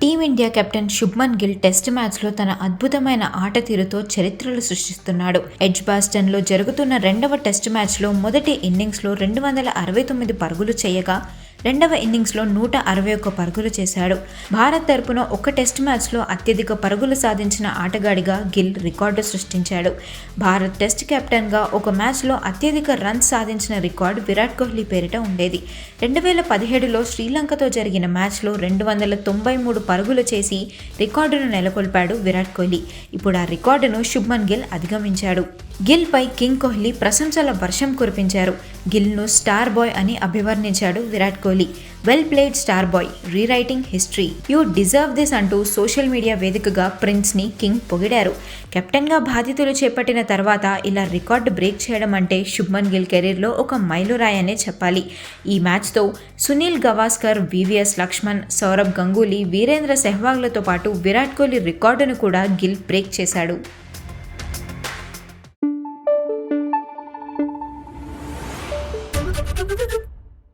Team India captain Shubman Gill test మ్యాచ్లో తన అద్భుతమైన ఆట తీరుతో చరిత్రలు సృష్టిస్తున్నాడు. ఎడ్జ్బాస్టన్లో జరుగుతున్న రెండవ టెస్ట్ మ్యాచ్లో మొదటి ఇన్నింగ్స్లో 269 పరుగులు చేయగా రెండవ ఇన్నింగ్స్లో 161 పరుగులు చేశాడు. భారత్ తరపున ఒక టెస్ట్ మ్యాచ్లో అత్యధిక పరుగులు సాధించిన ఆటగాడిగా గిల్ రికార్డు సృష్టించాడు. భారత్ టెస్ట్ కెప్టెన్గా ఒక మ్యాచ్లో అత్యధిక రన్స్ సాధించిన రికార్డు విరాట్ కోహ్లీ పేరిట ఉండేది. 2017లో శ్రీలంకతో జరిగిన మ్యాచ్లో 293 పరుగులు చేసి రికార్డును నెలకొల్పాడు విరాట్ కోహ్లీ. ఇప్పుడు ఆ రికార్డును శుభ్మన్ గిల్ అధిగమించాడు. గిల్ పై కింగ్ కోహ్లీ ప్రశంసల వర్షం కురిపించారు. గిల్ను స్టార్ బాయ్ అని అభివర్ణించాడు Virat Kohli. Well played star boy, rewriting history, you deserve this అంటూ సోషల్ మీడియా వేదికగా ప్రిన్స్ని కింగ్ పొగిడారు. కెప్టెన్గా బాధ్యతలు చేపట్టిన తర్వాత ఇలా రికార్డు బ్రేక్ చేయడం అంటే శుభ్మన్ గిల్ కెరీర్లో ఒక మైలురాయనే చెప్పాలి. ఈ మ్యాచ్తో సునీల్ గవాస్కర్, వివిఎస్ లక్ష్మణ్, సౌరవ్ గంగూలీ, వీరేంద్ర సెహ్వాగ్లతో పాటు విరాట్ కోహ్లీ రికార్డును కూడా గిల్ బ్రేక్ చేశాడు. Thank you.